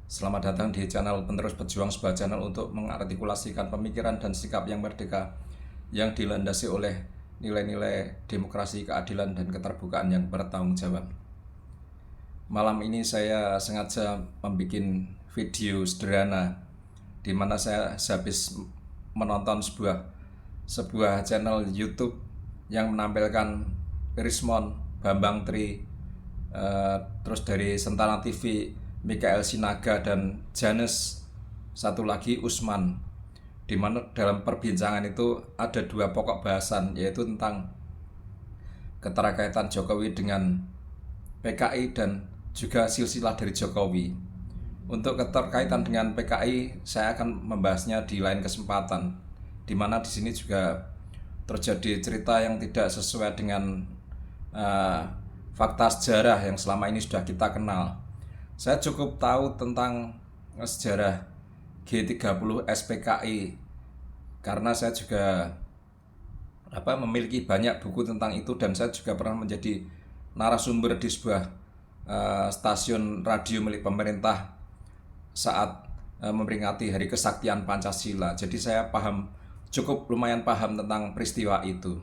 Selamat datang di channel Penerus Berjuang, sebuah channel untuk mengartikulasikan pemikiran dan sikap yang merdeka yang dilandasi oleh nilai-nilai demokrasi, keadilan, dan keterbukaan yang bertanggung jawab. Malam ini saya sengaja membuat video sederhana di mana saya habis menonton sebuah channel YouTube yang menampilkan Rismon, Bambang Tri, terus dari Sentana TV Mikael Sinaga, dan Janes satu lagi Usman, di mana dalam perbincangan itu ada dua pokok bahasan, yaitu tentang keterkaitan Jokowi dengan PKI dan juga silsilah dari Jokowi. Untuk keterkaitan dengan PKI saya akan membahasnya di lain kesempatan, di mana di sini juga terjadi cerita yang tidak sesuai dengan fakta sejarah yang selama ini sudah kita kenal. Saya cukup tahu tentang sejarah G30 SPKI karena saya juga memiliki banyak buku tentang itu, dan saya juga pernah menjadi narasumber di sebuah stasiun radio milik pemerintah saat memperingati Hari Kesaktian Pancasila. Jadi saya cukup lumayan paham tentang peristiwa itu,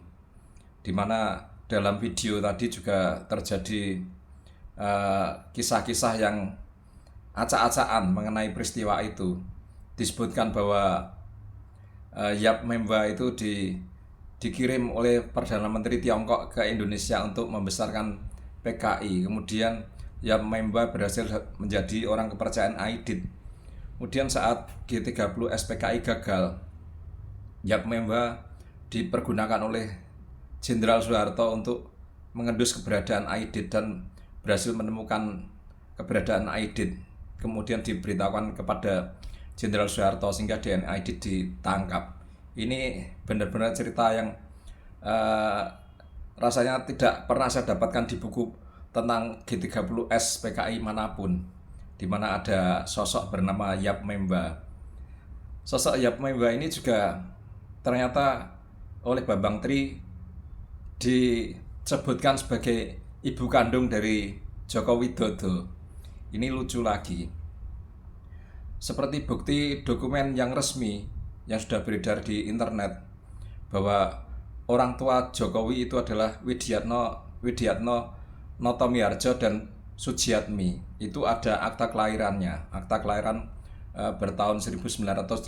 di mana dalam video tadi juga terjadi kisah-kisah yang acak-acakan mengenai peristiwa itu. Disebutkan bahwa Yap Memba itu dikirim oleh Perdana Menteri Tiongkok ke Indonesia untuk membesarkan PKI. Kemudian Yap Memba berhasil menjadi orang kepercayaan Aidit. Kemudian saat G30 SPKI gagal, Yap Memba dipergunakan oleh Jenderal Soeharto untuk mengendus keberadaan Aidit dan berhasil menemukan keberadaan Aidit. Kemudian diberitahukan kepada Jenderal Soeharto sehingga DNA Aidit ditangkap. Ini benar-benar cerita yang rasanya tidak pernah saya dapatkan di buku tentang G30S PKI manapun, di mana ada sosok bernama Yap Memba. Sosok Yap Memba ini juga ternyata oleh Bambang Tri disebutkan sebagai ibu kandung dari Joko Widodo. Ini lucu lagi. Seperti bukti dokumen yang resmi yang sudah beredar di internet bahwa orang tua Jokowi itu adalah Widiatno Notomiharjo dan Sujiatmi. Itu ada akta kelahirannya. Akta kelahiran bertahun 1988.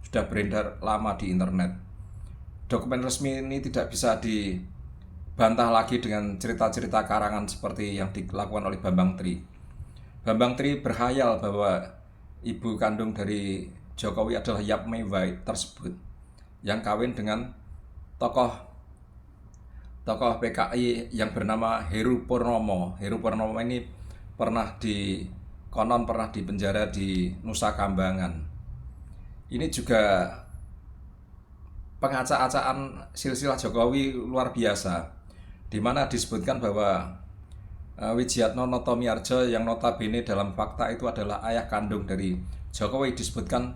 Sudah beredar lama di internet. Dokumen resmi ini tidak bisa dibantah lagi dengan cerita-cerita karangan seperti yang dilakukan oleh Bambang Tri. Bambang Tri berhayal bahwa ibu kandung dari Jokowi adalah Yap Memba tersebut, yang kawin dengan tokoh PKI yang bernama Heru Purnomo. Heru Purnomo ini konon pernah dipenjara di Nusa Kambangan. Ini juga pengacak-acakan silsilah Jokowi luar biasa, di mana disebutkan bahwa Widiatno Notomiharjo yang notabene dalam fakta itu adalah ayah kandung dari Jokowi, disebutkan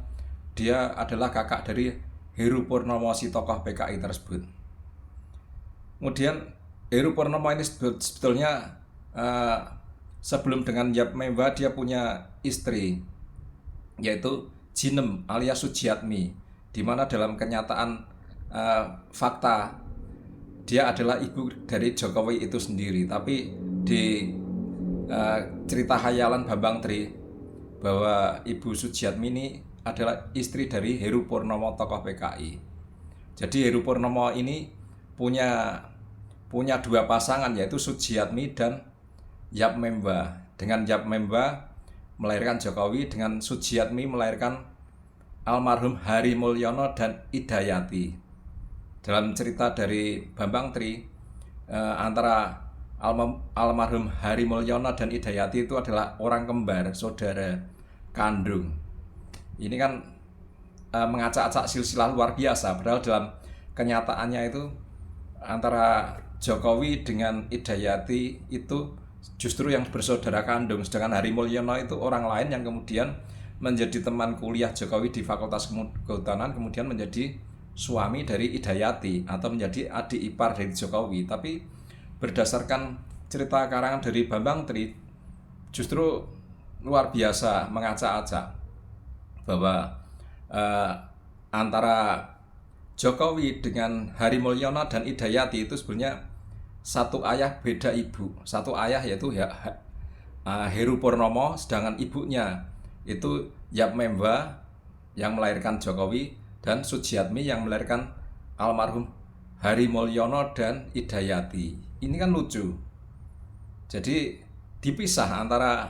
dia adalah kakak dari Heru Purnomo, si tokoh PKI tersebut. Kemudian Heru Purnomo ini sebetulnya sebelum dengan Yap Memba dia punya istri, yaitu Jinem alias Sujiatmi, di mana dalam kenyataan fakta dia adalah ibu dari Jokowi itu sendiri. Tapi di cerita hayalan Bambang Tri bahwa ibu Sujiatmi ini adalah istri dari Heru Purnomo, tokoh PKI. Jadi Heru Purnomo ini punya dua pasangan, yaitu Sujiatmi dan Yap Memba. Dengan Yap Memba melahirkan Jokowi, dengan Sujiatmi melahirkan almarhum Hari Mulyono dan Idayati. Dalam cerita dari Bambang Tri, antara almarhum Hari Mulyono dan Idayati itu adalah orang kembar, saudara kandung. Ini kan mengacak-acak silsilah luar biasa, padahal dalam kenyataannya itu antara Jokowi dengan Idayati itu justru yang bersaudara kandung, sedangkan Hari Mulyono itu orang lain yang kemudian menjadi teman kuliah Jokowi di Fakultas Kehutanan, kemudian menjadi suami dari Idayati atau menjadi adik ipar dari Jokowi. Tapi berdasarkan cerita karangan dari Bambang Tri, justru luar biasa mengacak-acak bahwa eh, antara Jokowi dengan Hari Mulyono dan Idayati itu sebenarnya satu ayah beda ibu. Satu ayah yaitu Heru Purnomo, sedangkan ibunya itu Yap Memba yang melahirkan Jokowi dan Sujiatmi yang melahirkan almarhum Hari Mulyono dan Idayati. Ini kan lucu. Jadi dipisah antara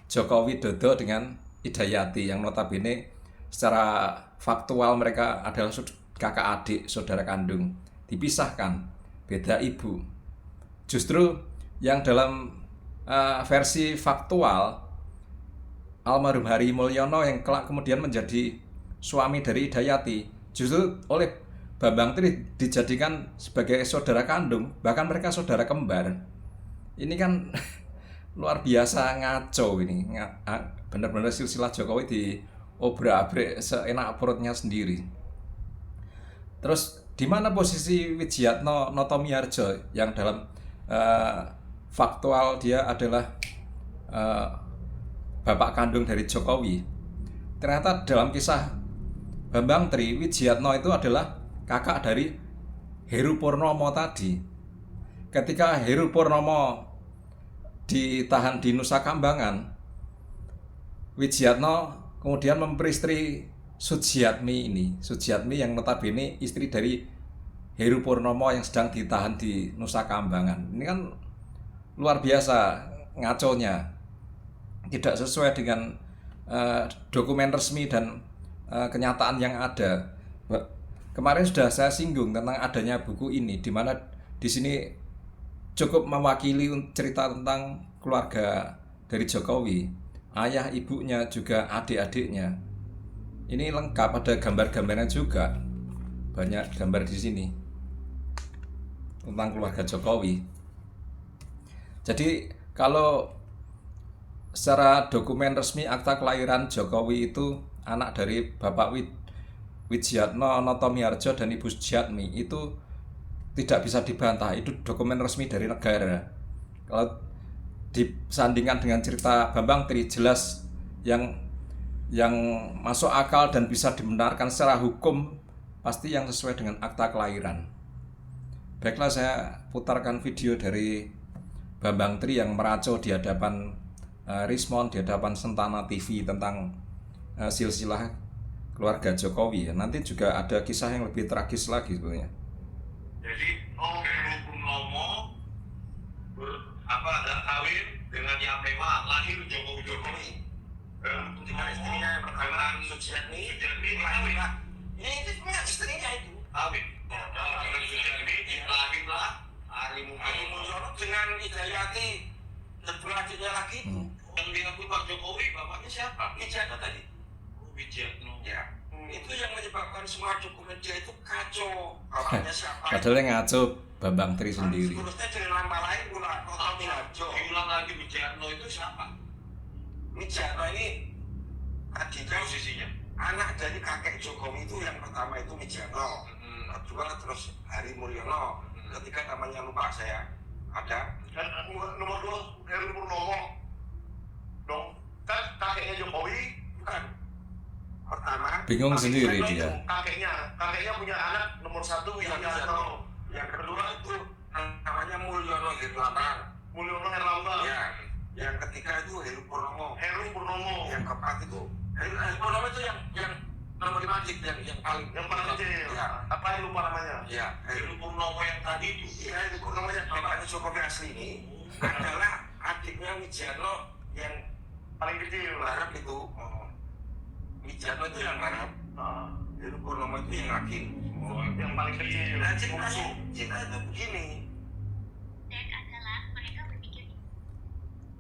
Joko Widodo dengan Idayati yang notabene secara faktual mereka adalah kakak adik, saudara kandung. Dipisahkan, beda ibu. Justru yang dalam versi faktual almarhum Hari Mulyono yang kelak kemudian menjadi suami dari Idayati justru oleh Bambang Tri dijadikan sebagai saudara kandung, bahkan mereka saudara kembar. Ini kan luar biasa ngaco ini. Benar-benar silsilah Jokowi diobrak-abrik seenak perutnya sendiri. Terus di mana posisi Widjiatno Notomiharjo yang dalam faktual dia adalah bapak kandung dari Jokowi? Ternyata dalam kisah Bambang Tri, Widjiatno itu adalah kakak dari Heru Purnomo tadi. Ketika Heru Purnomo ditahan di Nusa Kambangan, Widjiatno kemudian memperistri Sujiatmi ini. Sujiatmi yang notabene istri dari Heru Purnomo yang sedang ditahan di Nusa Kambangan. Ini kan luar biasa ngaconya. Tidak sesuai dengan dokumen resmi dan kenyataan yang ada. Kemarin sudah saya singgung tentang adanya buku ini, di mana di sini cukup mewakili cerita tentang keluarga dari Jokowi, ayah, ibunya, juga adik-adiknya. Ini lengkap, ada gambar-gambarnya juga, banyak gambar di sini tentang keluarga Jokowi. Jadi kalau secara dokumen resmi akta kelahiran Jokowi itu anak dari Bapak Widjiatno Notomiharjo dan Ibu Sujiatmi, itu tidak bisa dibantah, itu dokumen resmi dari negara. Kalau disandingkan dengan cerita Bambang Tri, jelas yang masuk akal dan bisa dibenarkan secara hukum pasti yang sesuai dengan akta kelahiran. Baiklah, saya putarkan video dari Bambang Tri yang meracau di hadapan Rismon, di hadapan Sentana TV tentang silsilah keluarga Jokowi. Nanti juga ada kisah yang lebih tragis lagi sebenarnya. Jadi Heru Purnomo ada kawin dengan yang memang lahir Jokowi. Dengan istrinya yang pertama Sujiatmi lahir. Ini punya istrinya itu. Kawin. Dengan Sujiatmi lahirlah Hari Mulyono dengan Idayati dan adiknya lagi. Yang diakui Pak Jokowi, bapaknya siapa? Widjiatno tadi. Widjiatno. Ya. Itu yang menyebabkan semua dokumen dia itu kacau. Bapaknya siapa? Padahal yang ngaco Bambang Tri sendiri. Seterusnya dengan nama lain Notomiharjo. Diulang lagi, Widjiatno itu siapa? Widjiatno ini adiknya posisinya anak dari kakek Jokowi itu, yang pertama itu Widjiatno, kedua terus Hari Mulyono, ketiga namanya lupa saya. Ada dan nomor 2 Heru Purnomo dong, kan kakeknya Jokowi bukan. Pertama bingung sendiri dia. Kakeknya punya anak nomor 1 Widjiatno, yang kedua itu namanya Mulyono Herlambang. Mulyono Herlambang. Ya. Yang ketiga itu Heru Purnomo. Yang keempat itu Heru Purnomo itu yang nomor 5 yang paling kecil. Ya. Apa yang lupa namanya? Ya. Heru Purnomo yang tadi itu. Ya, Heru Purnomo yang bapaknya Jokowi asli ini adalah adiknya Widjiatno yang paling kecil. Harap itu. Widjiatno itu yang harap. Heru Purnomo itu yang laki. Yang paling kecil. Nah, cinta itu begini.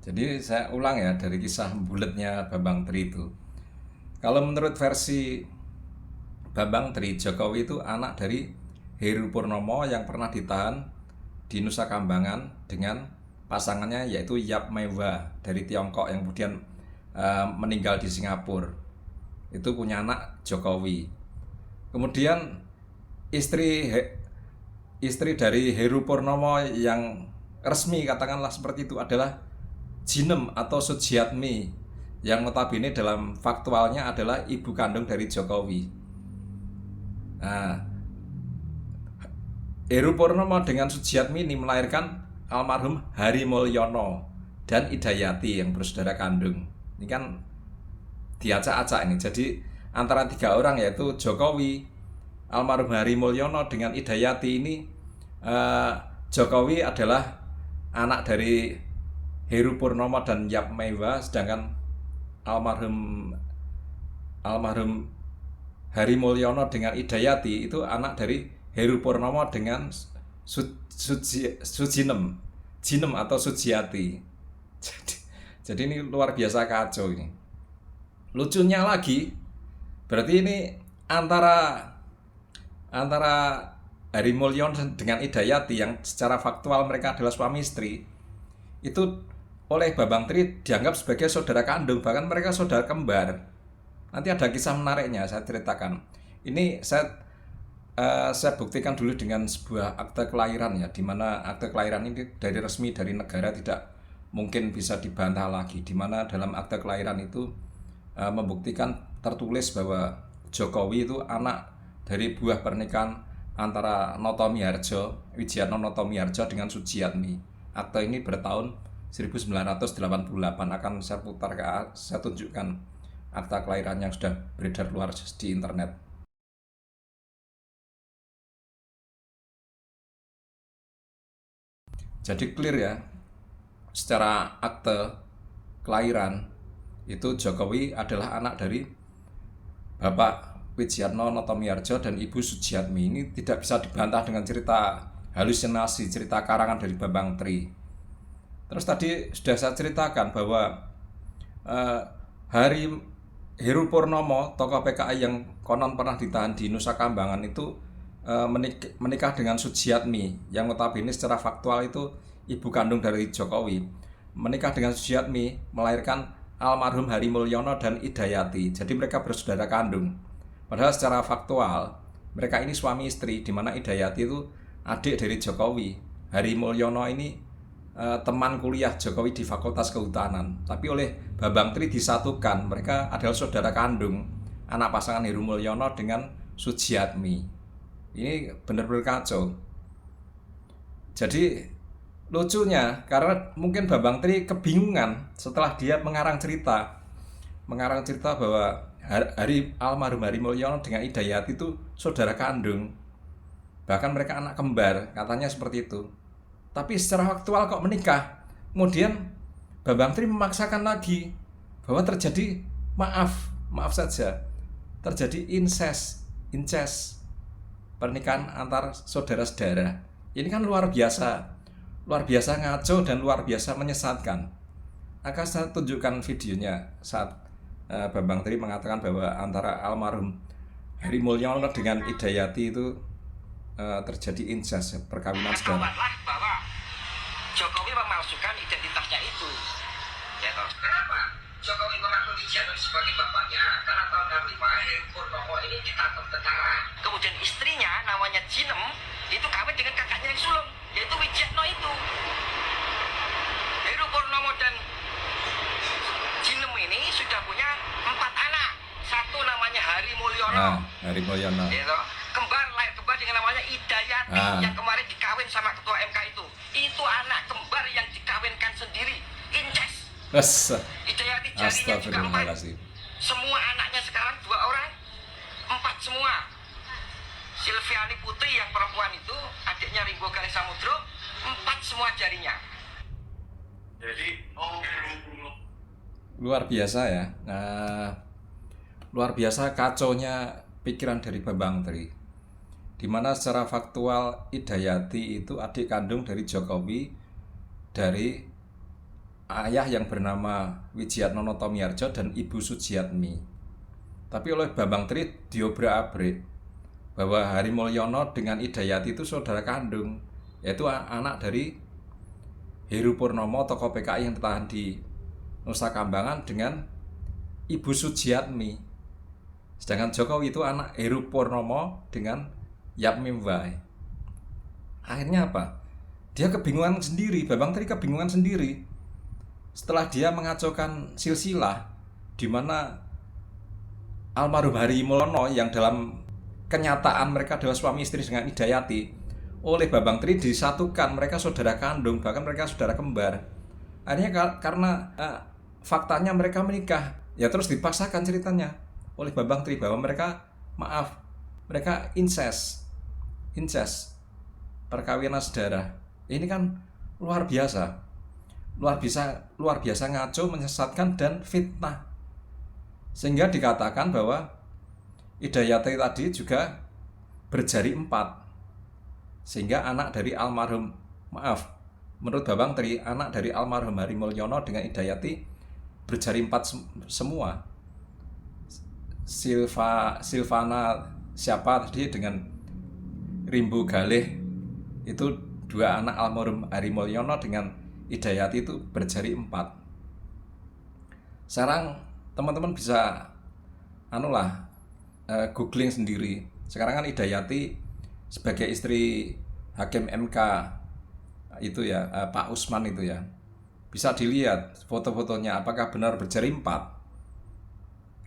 Jadi saya ulang ya dari kisah buletnya Bambang Tri itu. Kalau menurut versi Bambang Tri, Jokowi itu anak dari Heru Purnomo yang pernah ditahan di Nusa Kambangan dengan pasangannya yaitu Yap Mewa dari Tiongkok yang kemudian meninggal di Singapura. Itu punya anak Jokowi. Kemudian istri dari Heru Purnomo yang resmi katakanlah seperti itu adalah Jinem atau Sujiatmi yang notabene dalam faktualnya adalah ibu kandung dari Jokowi. Nah, Heru Purnomo dengan Sujiatmi ini melahirkan almarhum Hari Mulyono dan Idayati yang bersaudara kandung. Ini kan diacak-acak ini. Jadi antara 3 orang, yaitu Jokowi, almarhum Hari Mulyono dengan Idayati ini, Jokowi adalah anak dari Heru Purnomo dan Yap Meiwa, sedangkan almarhum Hari Mulyono dengan Idayati itu anak dari Heru Purnomo dengan Jinem atau Sujiati. Jadi ini luar biasa kacau ini. Lucunya lagi, berarti ini antara Hari Mulyono dengan Idayati yang secara faktual mereka adalah suami istri, itu oleh Bambang Tri dianggap sebagai saudara kandung, bahkan mereka saudara kembar. Nanti ada kisah menariknya saya ceritakan. Ini saya buktikan dulu dengan sebuah akte kelahiran ya, di mana akte kelahiran ini dari resmi dari negara, tidak mungkin bisa dibantah lagi, di mana dalam akte kelahiran itu membuktikan tertulis bahwa Jokowi itu anak dari buah pernikahan antara Noto Miharjo, Wijayatno Noto Miharjo dengan Sujiatmi. Akte ini bertahun 1988. Akan saya putar saya tunjukkan akta kelahiran yang sudah beredar luar di internet. Jadi clear ya, secara akte kelahiran itu Jokowi adalah anak dari Bapak Wijayatno Noto Miharjo dan Ibu Sujiatmi. Ini tidak bisa dibantah dengan cerita halusinasi, cerita karangan dari Bambang Tri. Terus tadi sudah saya ceritakan bahwa Heru Purnomo, tokoh PKI yang konon pernah ditahan di Nusa Kambangan, itu menikah dengan Sujiatmi, yang notabene secara faktual itu ibu kandung dari Jokowi. Menikah dengan Sujiatmi melahirkan almarhum Hari Mulyono dan Idayati. Jadi mereka bersaudara kandung. Padahal secara faktual mereka ini suami istri, di mana Idayati itu adik dari Jokowi. Hari Mulyono ini teman kuliah Jokowi di Fakultas Kehutanan. Tapi oleh Bambang Tri disatukan, mereka adalah saudara kandung, anak pasangan Heru Mulyono dengan Sujiatmi. Ini benar-benar kacau. Jadi lucunya, karena mungkin Bambang Tri kebingungan setelah dia mengarang cerita bahwa almarhum Hari Mulyono dengan Idayati itu saudara kandung, bahkan mereka anak kembar, katanya seperti itu. Tapi secara faktual kok menikah. Kemudian Bambang Tri memaksakan lagi bahwa terjadi maaf saja, terjadi incest, pernikahan antar saudara-saudara. Ini kan luar biasa ngaco dan luar biasa menyesatkan. Akan saya tunjukkan videonya saat Bambang Tri mengatakan bahwa antara almarhum Hari Mulyono dengan Idayati itu terjadi incest, perkawinan saudara. Bahwa Jokowi memalsukan identitasnya itu. Ya toh. Kenapa Jokowi mengaku Wijayatno sebagai bapaknya? Karena tahun 65 Heru Purnomo ini ditangkap tentara. Kemudian istrinya namanya Jinem itu kawin dengan kakaknya yang sulung, yaitu Wijayatno itu. Heru Purnomo dan Jinem ini sudah punya 4 anak. Satu namanya Hari Mulyono. Hari Mulyono. Ya toh. Lahir kembar dengan namanya Idayati yang kemarin dikawin sama ketua MK itu. Itu anak kembar yang dikawinkan sendiri, incest. Idayati jarinya juga 4. Semua anaknya sekarang 2 orang, 4 semua. Silviani Putri yang perempuan itu, adiknya Ringo Ganes Samudro, 4 semua jarinya. Jadi luar biasa ya. Luar biasa kacaunya pikiran dari Bambang Tri, di mana secara faktual Idayati itu adik kandung dari Jokowi, dari ayah yang bernama Wijayatno Noto Miharjo dan Ibu Sujiatmi. Tapi oleh Bambang Tri diobrak-abrik bahwa Hari Mulyono dengan Idayati itu saudara kandung, yaitu anak dari Heru Purnomo, tokoh PKI yang tertahan di Nusa Kambangan, dengan Ibu Sujiatmi. Sedangkan Jokowi itu anak Heru Purnomo dengan Yap Meiwa. Akhirnya apa? Dia kebingungan sendiri, Bambang Tri kebingungan sendiri. Setelah dia mengacaukan silsilah, di mana almarhum Hari Mulyono yang dalam kenyataan mereka adalah suami istri dengan Idayati oleh Bambang Tri disatukan, mereka saudara kandung, bahkan mereka saudara kembar. Akhirnya karena faktanya mereka menikah, ya terus dipaksakan ceritanya oleh Bambang Tri bahwa mereka incest, perkawinan saudara. Ini kan luar biasa ngaco, menyesatkan dan fitnah. Sehingga dikatakan bahwa Idayati tadi juga berjari 4. Sehingga anak dari almarhum, menurut Bambang Tri, anak dari almarhum Hari Mulyono dengan Idayati berjari 4 semua. Silvana siapa tadi dengan Rimbu Galih, itu 2 anak almarhum Hari Mulyono dengan Idayati itu berjari 4. Sekarang teman-teman bisa googling sendiri. Sekarang kan Idayati sebagai istri Hakim MK itu ya, Pak Usman itu ya, bisa dilihat foto-fotonya apakah benar berjari 4,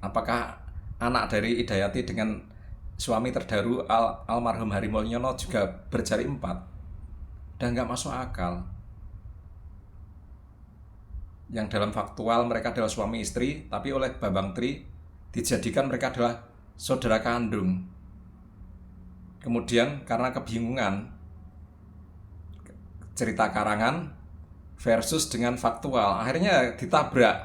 apakah anak dari Idayati dengan suami terdahulu almarhum Hari Mulyono juga berjari 4. Dan nggak masuk akal. Yang dalam faktual mereka adalah suami istri, tapi oleh Bambang Tri dijadikan mereka adalah saudara kandung. Kemudian karena kebingungan cerita karangan versus dengan faktual, akhirnya ditabrak.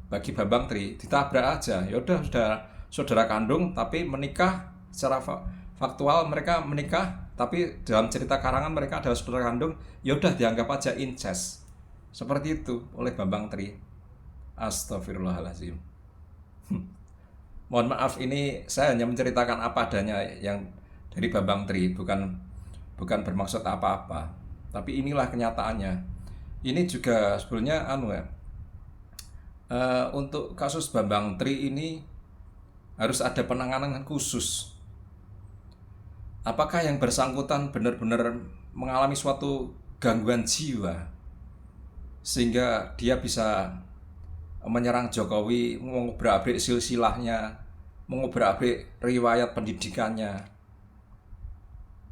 Bagi Bambang Tri ditabrak aja, yaudah sudah saudara kandung tapi menikah. Secara faktual mereka menikah, tapi dalam cerita karangan mereka adalah saudara kandung, yaudah dianggap aja incest. Seperti itu oleh Bambang Tri. Astagfirullahaladzim. Mohon maaf, ini saya hanya menceritakan apa adanya yang dari Bambang Tri, bukan bermaksud apa-apa. Tapi inilah kenyataannya. Ini juga sebenarnya untuk kasus Bambang Tri ini harus ada penanganan khusus. Apakah yang bersangkutan benar-benar mengalami suatu gangguan jiwa sehingga dia bisa menyerang Jokowi, mengobrak-abrik silsilahnya, mengobrak-abrik riwayat pendidikannya,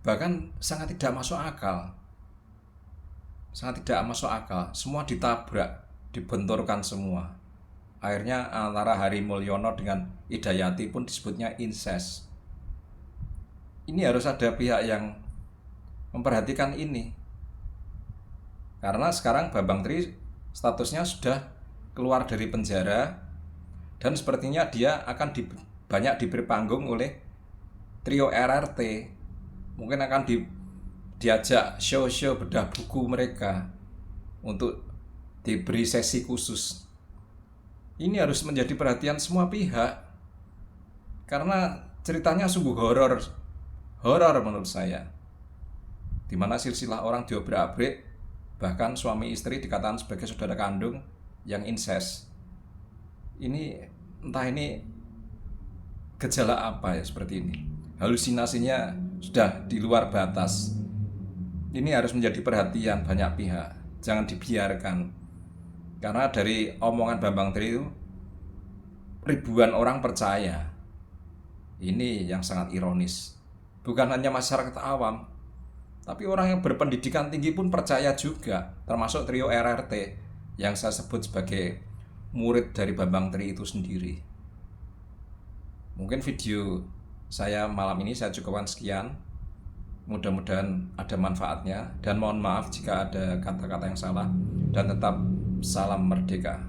bahkan sangat tidak masuk akal. Semua ditabrak, dibenturkan semua. Akhirnya antara Hari Mulyono dengan Idayati pun disebutnya incest. Ini harus ada pihak yang memperhatikan ini. Karena sekarang Bambang Tri statusnya sudah keluar dari penjara dan sepertinya dia akan banyak diberi panggung oleh trio RRT. Mungkin akan diajak show-show bedah buku mereka untuk diberi sesi khusus. Ini harus menjadi perhatian semua pihak karena ceritanya sungguh horor menurut saya, dimana silsilah orang diobrak-abrik, bahkan suami istri dikatakan sebagai saudara kandung yang incest. Ini entah ini gejala apa ya seperti ini. Halusinasinya sudah di luar batas. Ini harus menjadi perhatian banyak pihak. Jangan dibiarkan. Karena dari omongan Bambang Tri itu ribuan orang percaya. Ini yang sangat ironis. Bukan hanya masyarakat awam, tapi orang yang berpendidikan tinggi pun percaya juga, termasuk trio RRT yang saya sebut sebagai murid dari Bambang Tri itu sendiri. Mungkin video saya malam ini saya cukupkan sekian. Mudah-mudahan ada manfaatnya dan mohon maaf jika ada kata-kata yang salah, dan tetap salam merdeka.